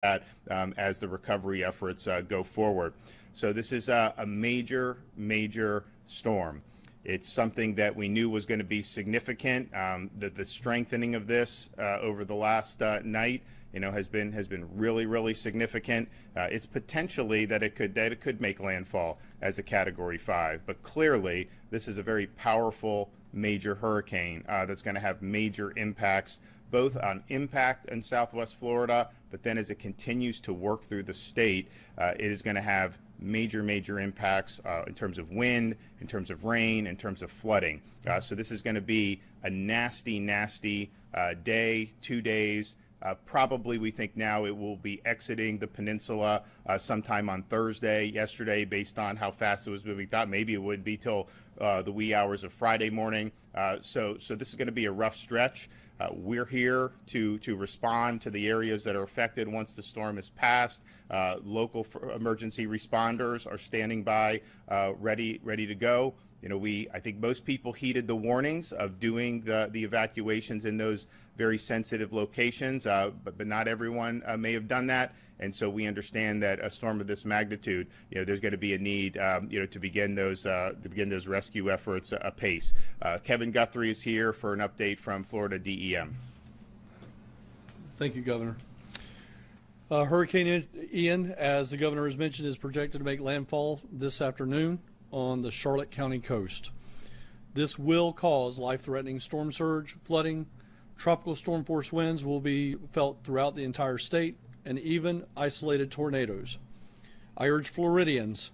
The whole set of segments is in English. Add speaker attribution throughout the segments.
Speaker 1: that as the recovery efforts go forward. So this is a major, major storm. It's something that we knew was going to be significant. The strengthening of this over the last night, has been really, really significant. It's potentially that it could make landfall as a Category 5, but clearly this is a very powerful major hurricane that's going to have major impacts, both on impact in Southwest Florida, but then as it continues to work through the state, it is going to have major, major impacts in terms of wind, in terms of rain, in terms of flooding. So this is going to be a nasty, nasty day, 2 days. Probably we think now it will be exiting the peninsula sometime on Thursday. Yesterday, based on how fast it was moving, thought maybe it would be till the wee hours of Friday morning. So this is going to be a rough stretch. We're here to respond to the areas that are affected once the storm is passed. Local emergency responders are standing by, ready to go. I think most people heeded the warnings of doing the evacuations in those very sensitive locations, but not everyone may have done that. And so we understand that a storm of this magnitude, there's going to be a need, to begin those rescue efforts apace. Kevin Guthrie is here for an update from Florida DEM.
Speaker 2: Thank you, Governor. Hurricane Ian, as the governor has mentioned, is projected to make landfall this afternoon on the Charlotte County coast. This will cause life-threatening storm surge, flooding, tropical storm force winds will be felt throughout the entire state, and even isolated tornadoes. I urge Floridians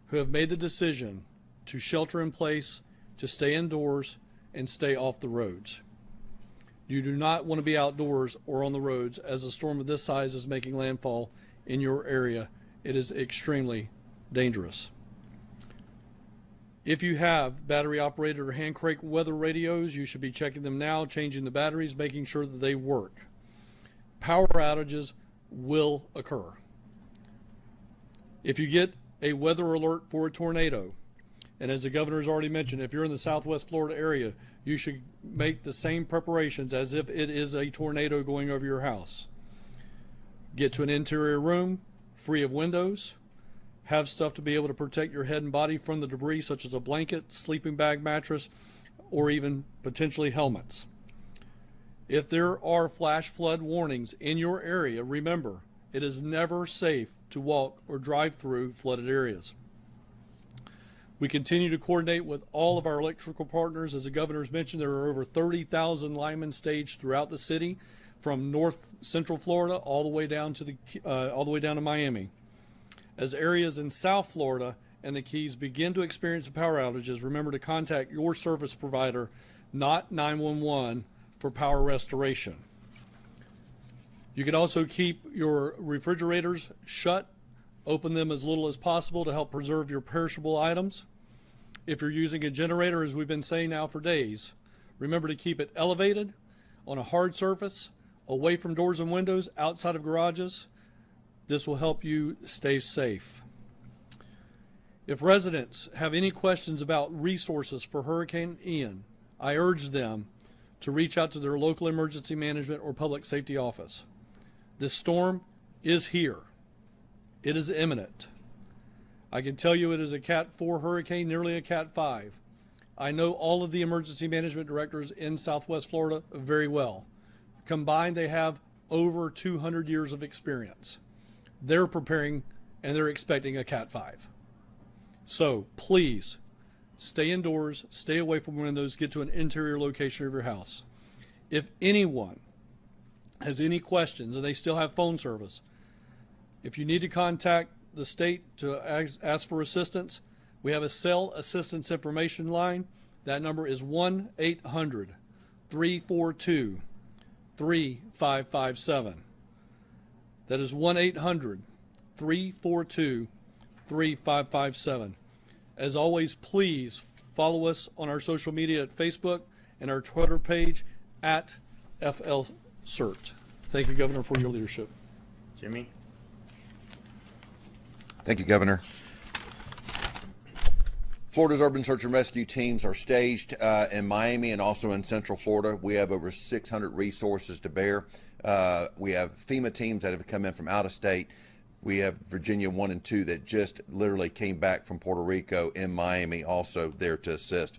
Speaker 2: who have made the decision to shelter in place, to stay indoors, and stay off the roads. You do not want to be outdoors or on the roads as a storm of this size is making landfall in your area. It is extremely dangerous. If you have battery-operated or hand-crank weather radios, you should be checking them now, changing the batteries, making sure that they work. Power outages will occur. If you get a weather alert for a tornado, and as the governor has already mentioned, if you're in the Southwest Florida area, you should make the same preparations as if it is a tornado going over your house. Get to an interior room, free of windows. Have stuff to be able to protect your head and body from the debris, such as a blanket, sleeping bag, mattress, or even potentially helmets. If there are flash flood warnings in your area, remember, it is never safe to walk or drive through flooded areas. We continue to coordinate with all of our electrical partners. As the governor's mentioned, there are over 30,000 linemen staged throughout the city, from north central Florida all the way down to Miami. As areas in South Florida and the Keys begin to experience power outages, remember to contact your service provider, not 911, for power restoration. You can also keep your refrigerators shut, open them as little as possible to help preserve your perishable items. If you're using a generator, as we've been saying now for days, remember to keep it elevated on a hard surface, away from doors and windows, outside of garages. This will help you stay safe. If residents have any questions about resources for Hurricane Ian, I urge them to reach out to their local emergency management or public safety office. This storm is here. It is imminent. I can tell you it is a Cat 4 hurricane, nearly a Cat 5. I know all of the emergency management directors in Southwest Florida very well. Combined, they have over 200 years of experience. They're preparing and they're expecting a Cat 5. So please stay indoors, stay away from windows, get to an interior location of your house. If anyone has any questions and they still have phone service, if you need to contact the state to ask for assistance, we have a cell assistance information line. That number is 1-800-342-3557. That is 1-800-342-3557. As always, please follow us on our social media at Facebook and our Twitter page at FLCERT. Thank you, Governor, for your leadership.
Speaker 1: Jimmy?
Speaker 3: Thank you, Governor. Florida's urban search and rescue teams are staged in Miami and also in Central Florida. We have over 600 resources to bear. We have FEMA teams that have come in from out of state. We have Virginia 1 and 2 that just literally came back from Puerto Rico in Miami, also there to assist.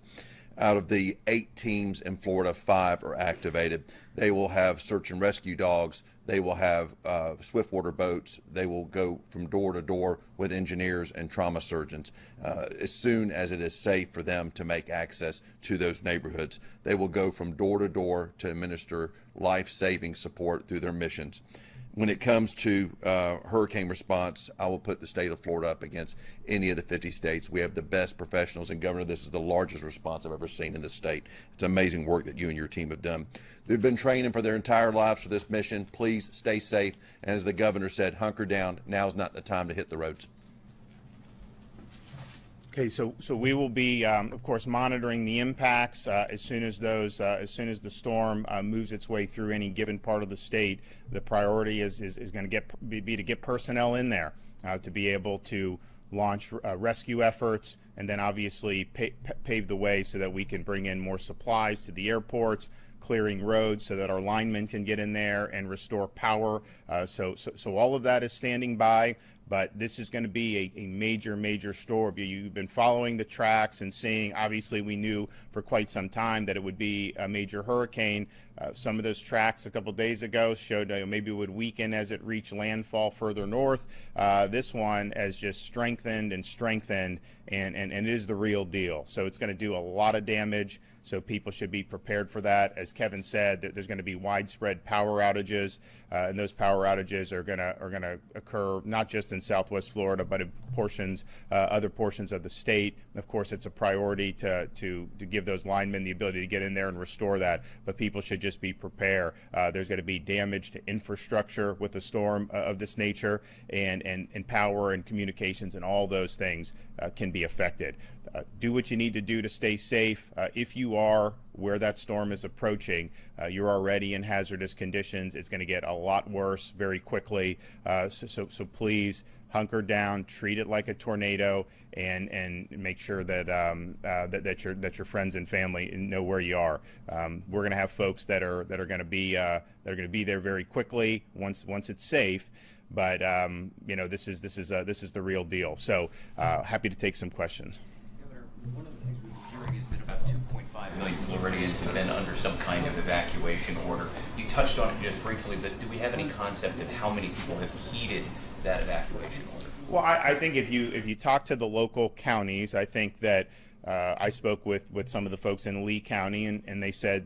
Speaker 3: Out of the 8 teams in Florida, 5 are activated. They will have search and rescue dogs. They will have swiftwater boats. They will go from door to door with engineers and trauma surgeons as soon as it is safe for them to make access to those neighborhoods. They will go from door to door to administer life-saving support through their missions. When it comes to hurricane response, I will put the state of Florida up against any of the 50 states. We have the best professionals, and Governor, this is the largest response I've ever seen in the state. It's amazing work that you and your team have done. They've been training for their entire lives for this mission. Please stay safe, and as the governor said, hunker down. Now's not the time to hit the roads.
Speaker 1: Okay, so we will be, of course, monitoring the impacts as soon as the storm moves its way through any given part of the state. The priority is going to be to get personnel in there to be able to launch rescue efforts, and then obviously pave the way so that we can bring in more supplies to the airports, clearing roads so that our linemen can get in there and restore power. So all of that is standing by. But this is going to be a major storm. You've been following the tracks and seeing, obviously we knew for quite some time that it would be a major hurricane. Some of those tracks a couple days ago showed maybe it would weaken as it reached landfall further north. This one has just strengthened, and it is the real deal. So it's going to do a lot of damage. So people should be prepared for that. As Kevin said, there's going to be widespread power outages, and those power outages are going to occur not just in Southwest Florida, but in other portions of the state. Of course, it's a priority to give those linemen the ability to get in there and restore that. But people should just be prepared. There's going to be damage to infrastructure with a storm of this nature, and power and communications and all those things can be affected. Do what you need to do to stay safe. If you are where that storm is approaching, you're already in hazardous conditions. It's going to get a lot worse very quickly. So please hunker down, treat it like a tornado, and make sure that that your friends and family know where you are. We're going to have folks that are going to be there very quickly once it's safe. But this is the real deal. So happy to take some questions.
Speaker 4: Governor, one of the things we've been hearing is that about 2.5 million Floridians have been under some kind of evacuation order. You touched on it just briefly, but do we have any concept of how many people have heeded that evacuation order?
Speaker 1: Well, I think if you talk to the local counties, I think that I spoke with some of the folks in Lee County, and they said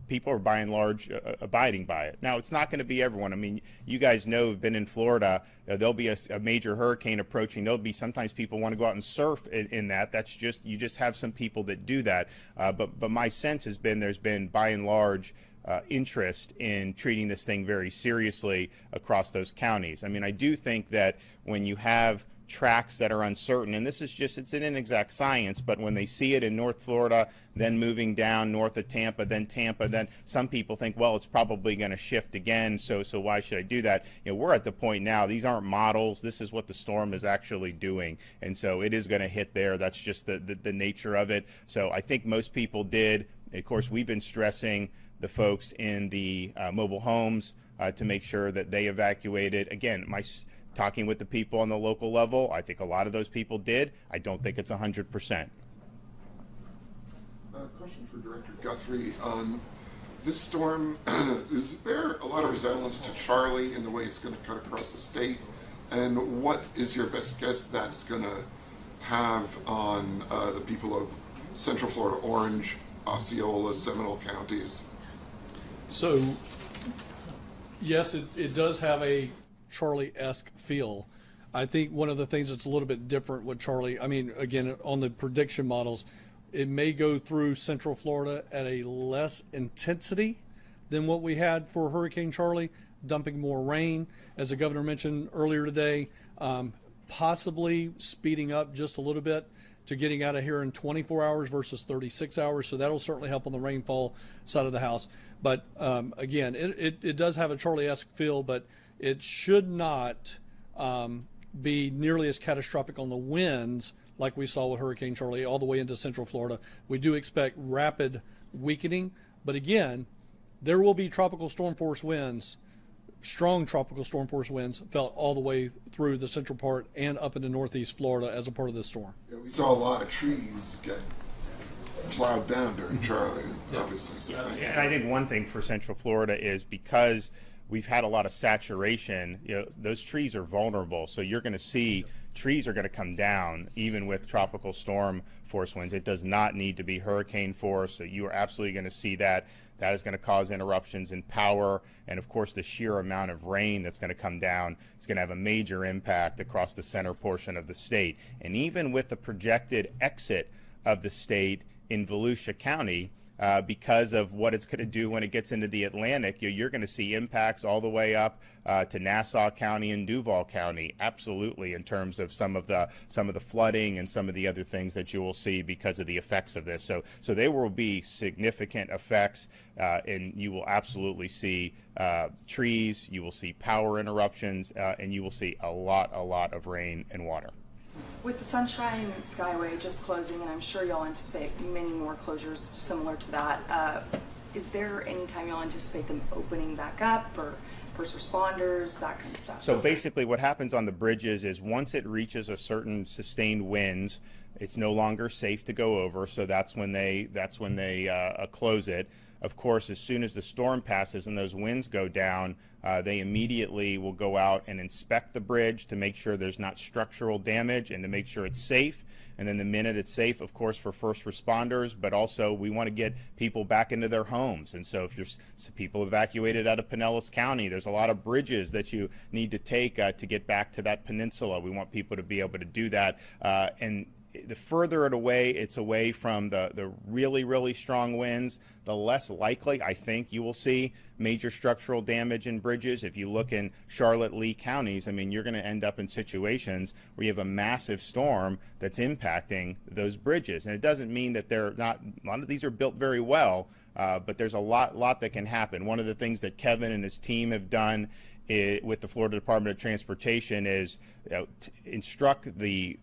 Speaker 1: people are by and large abiding by it. Now, it's not going to be everyone. I mean, you guys know, have been in Florida, there'll be a major hurricane approaching. There'll be sometimes people want to go out and surf in that. That's just, you just have some people that do that. But my sense has been there's been by and large interest in treating this thing very seriously across those counties. I mean, I do think that when you have tracks that are uncertain, and this is just, it's an inexact science, but when they see it in North Florida, then moving down north of Tampa, then some people think, well, it's probably going to shift again, so why should I do that? We're at the point now, these aren't models, this is what the storm is actually doing, and so it is going to hit there. That's just the nature of it. So I think most people did. Of course, we've been stressing the folks in the mobile homes to make sure that they evacuated. Again, talking with the people on the local level, I think a lot of those people did. I don't think it's 100%.
Speaker 5: Question for Director Guthrie. This storm, is there a lot of resemblance to Charlie in the way it's going to cut across the state? And what is your best guess that's going to have on the people of Central Florida, Orange, Osceola, Seminole counties?
Speaker 2: So, yes, it does have a Charlie-esque feel. I think one of the things that's a little bit different with Charlie, I mean, again, on the prediction models, it may go through Central Florida at a less intensity than what we had for Hurricane Charlie, dumping more rain, as the governor mentioned earlier today, possibly speeding up just a little bit to getting out of here in 24 hours versus 36 hours. So that'll certainly help on the rainfall side of the house. But again, it does have a Charlie-esque feel, but it should not be nearly as catastrophic on the winds like we saw with Hurricane Charlie all the way into Central Florida. We do expect rapid weakening, but again, there will be tropical storm force winds strong tropical storm force winds felt all the way through the central part and up into northeast Florida as a part of this storm.
Speaker 5: Yeah, we saw a lot of trees get plowed down during Charlie, obviously. So thank you.
Speaker 1: And I think one thing for Central Florida is because we've had a lot of saturation, those trees are vulnerable. So you're going to see trees are going to come down even with tropical storm force winds. It does not need to be hurricane force. So you are absolutely going to see that. That is going to cause interruptions in power. And of course, the sheer amount of rain that's going to come down is going to have a major impact across the center portion of the state. And even with the projected exit of the state in Volusia County, because of what it's going to do when it gets into the Atlantic, you're going to see impacts all the way up to Nassau County and Duval County, absolutely, in terms of some of the flooding and some of the other things that you will see because of the effects of this. So there will be significant effects, and you will absolutely see trees, you will see power interruptions, and you will see a lot of rain and water.
Speaker 6: With the Sunshine Skyway just closing, and I'm sure y'all anticipate many more closures similar to that, is there any time y'all anticipate them opening back up for first responders, that kind of stuff?
Speaker 1: So basically what happens on the bridges is once it reaches a certain sustained winds, it's no longer safe to go over, so that's when they close it. Of course, as soon as the storm passes and those winds go down, they immediately will go out and inspect the bridge to make sure there's not structural damage and to make sure it's safe. And then the minute it's safe, of course, for first responders, but also we want to get people back into their homes. And so if there's people evacuated out of Pinellas County, there's a lot of bridges that you need to take to get back to that peninsula. We want people to be able to do that. And the further it's away from the really strong winds, the less likely I think you will see major structural damage in bridges. If you look in Charlotte, Lee counties, I mean, you're going to end up in situations where you have a massive storm that's impacting those bridges. And it doesn't mean that they're not, a lot of these are built very well, but there's a lot that can happen. One of the things that Kevin and his team have done with the Florida Department of Transportation is instruct the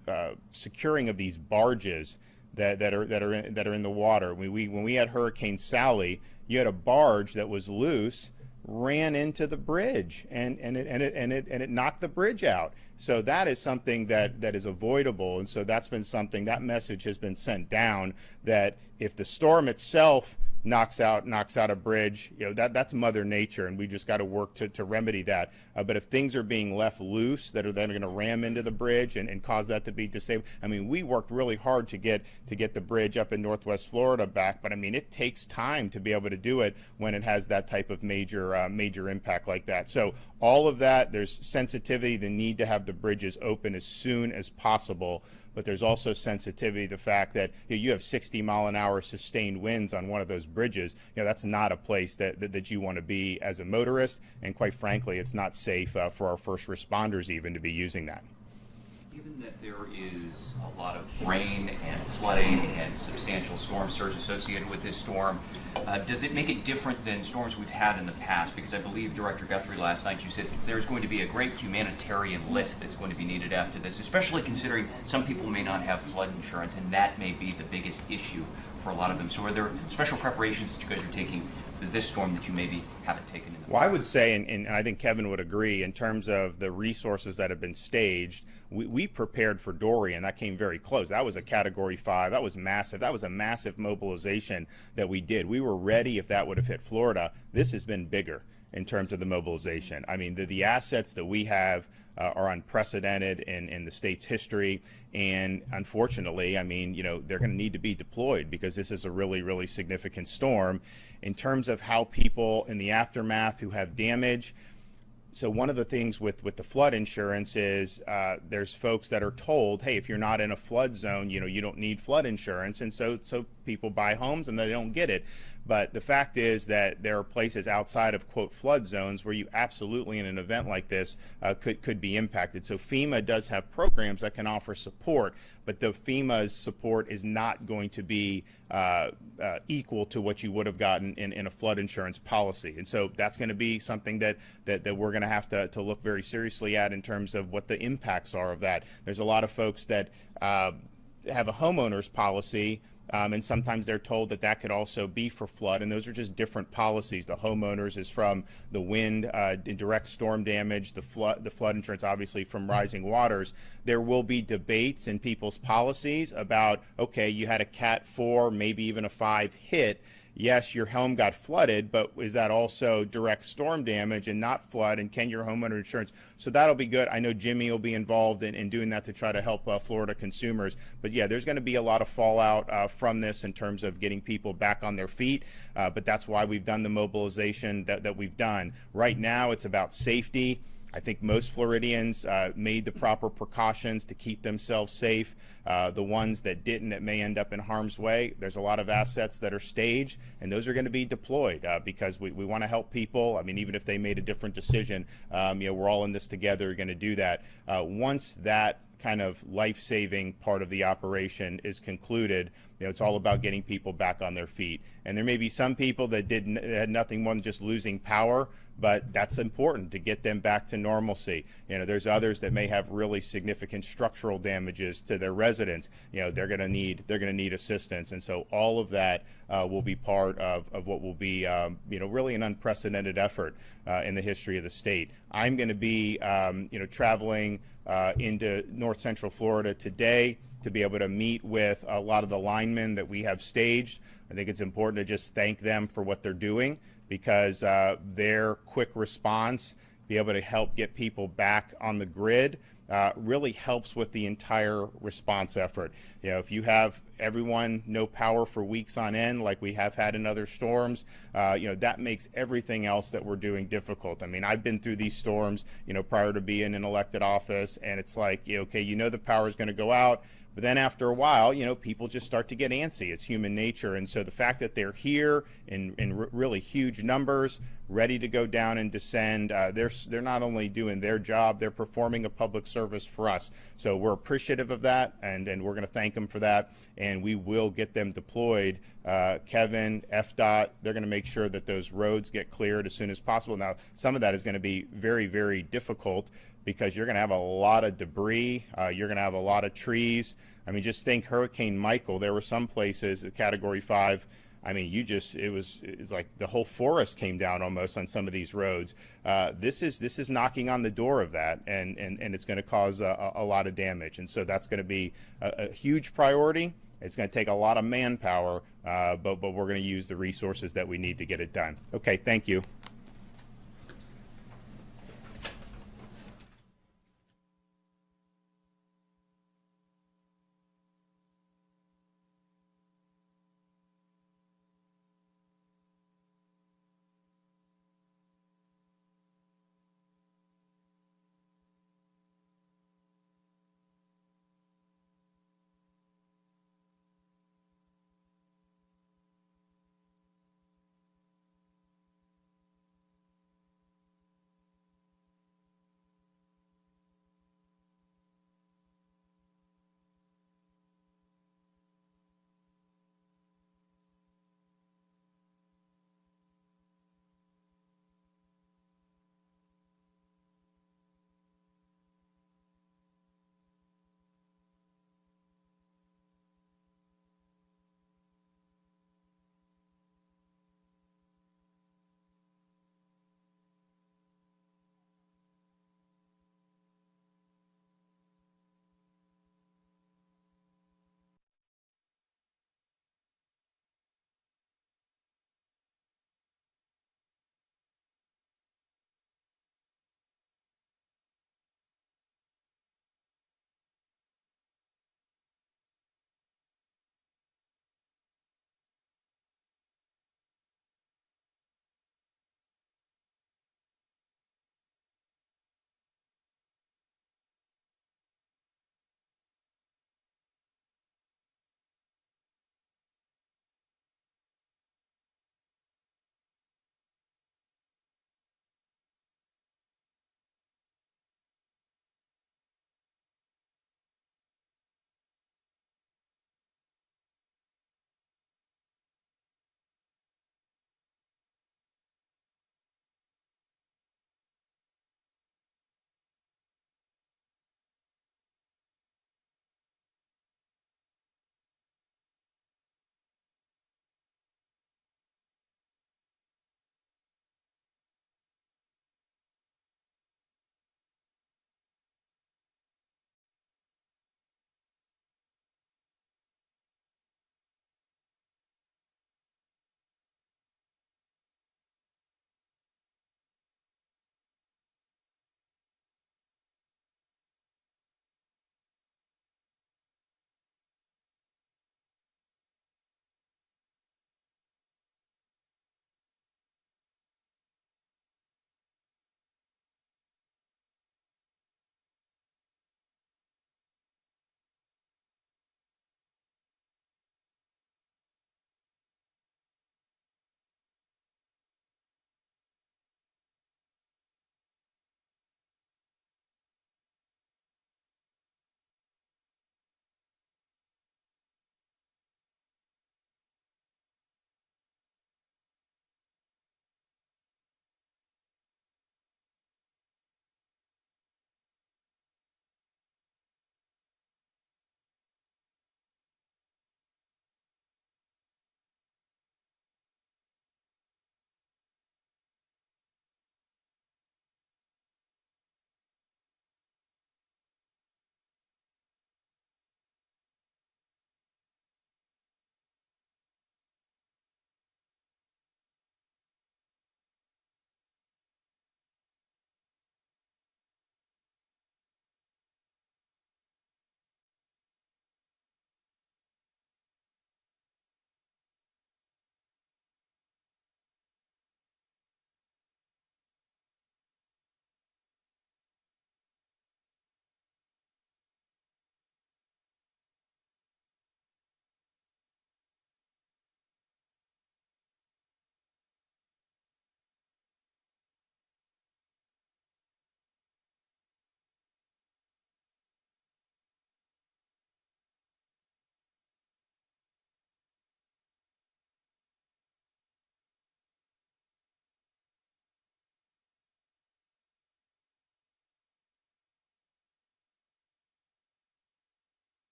Speaker 1: securing of these barges that are in the water. When we had Hurricane Sally, you had a barge that was loose, ran into the bridge, and it knocked the bridge out. So that is something that is avoidable, and so that's been something, that message has been sent down, that if the storm itself knocks out a bridge, that's Mother Nature, and we just got to work to remedy that. But if things are being left loose that are then going to ram into the bridge and cause that to be disabled, I mean, we worked really hard to get the bridge up in Northwest Florida back, but I mean, it takes time to be able to do it when it has that type of major impact like that. So all of that, there's sensitivity, the need to have the bridges open as soon as possible, but there's also sensitivity, the fact that you have 60-mile-an-hour sustained winds on one of those bridges. That's not a place that you want to be as a motorist, and quite frankly, it's not safe for our first responders even to be using that.
Speaker 4: Given that there is a lot of rain and flooding and substantial storm surge associated with this storm, does it make it different than storms we've had in the past? Because I believe, Director Guthrie, last night you said there's going to be a great humanitarian lift that's going to be needed after this, especially considering some people may not have flood insurance, and that may be the biggest issue for a lot of them. So are there special preparations that you guys are taking for this storm that you maybe haven't taken in the past?
Speaker 1: Well, I would say, and I think Kevin would agree, in terms of the resources that have been staged, we prepared for Dorian. That came very close. That was a Category 5. That was massive. That was a massive mobilization that we did. We were ready if that would have hit Florida. This has been bigger in terms of the mobilization. I mean, the assets that we have are unprecedented in the state's history, and unfortunately, I mean, they're going to need to be deployed because this is a really significant storm. In terms of how people in the aftermath who have damage, so one of the things with the flood insurance is there's folks that are told, hey, if you're not in a flood zone, you don't need flood insurance, and so people buy homes and they don't get it. But the fact is that there are places outside of, quote, flood zones where you absolutely, in an event like this, could be impacted. So FEMA does have programs that can offer support, but the FEMA's support is not going to be equal to what you would have gotten in a flood insurance policy. And so that's going to be something that we're going to have to look very seriously at in terms of what the impacts are of that. There's a lot of folks that have a homeowner's policy, and sometimes they're told that that could also be for flood, and those are just different policies. The homeowners is from the wind, direct storm damage, the flood insurance obviously from rising waters. There will be debates in people's policies about, okay, you had a Cat 4, maybe even a 5 hit. Yes, your home got flooded, but is that also direct storm damage and not flood? And can your homeowner insurance? So that'll be good. I know Jimmy will be involved in doing that to try to help Florida consumers. But yeah, there's going to be a lot of fallout from this in terms of getting people back on their feet. But that's why we've done the mobilization that we've done. Right now, it's about safety. I think most Floridians made the proper precautions to keep themselves safe. The ones that didn't, that may end up in harm's way. There's a lot of assets that are staged, and those are going to be deployed because we want to help people. I mean, even if they made a different decision, we're all in this together. We're going to do that. Once that kind of life-saving part of the operation is concluded, it's all about getting people back on their feet. And there may be some people that had nothing more than just losing power, but that's important to get them back to normalcy. There's others that may have really significant structural damages to their residence. They're going to need assistance, and so all of that will be part of what will be really an unprecedented effort in the history of the state. I'm going to be traveling into North Central Florida today to be able to meet with a lot of the linemen that we have staged. I think it's important to just thank them for what they're doing, because their quick response, be able to help get people back on the grid, really helps with the entire response effort. If you have everyone no power for weeks on end, like we have had in other storms, that makes everything else that we're doing difficult. I mean, I've been through these storms, prior to being in elected office, and it's like, okay, the power is going to go out. But then after a while, people just start to get antsy. It's human nature. And so the fact that they're here in really huge numbers, ready to go down and descend, they're not only doing their job, they're performing a public service for us. So we're appreciative of that, and we're going to thank them for that. And we will get them deployed. Kevin, FDOT, they're going to make sure that those roads get cleared as soon as possible. Now, some of that is going to be very, very difficult, because you're going to have a lot of debris. You're going to have a lot of trees. I mean, just think Hurricane Michael. There were some places at Category 5. I mean, it's like the whole forest came down almost on some of these roads. This is knocking on the door of that, and it's going to cause a lot of damage. And so that's going to be a huge priority. It's going to take a lot of manpower, but we're going to use the resources that we need to get it done. Okay, thank you.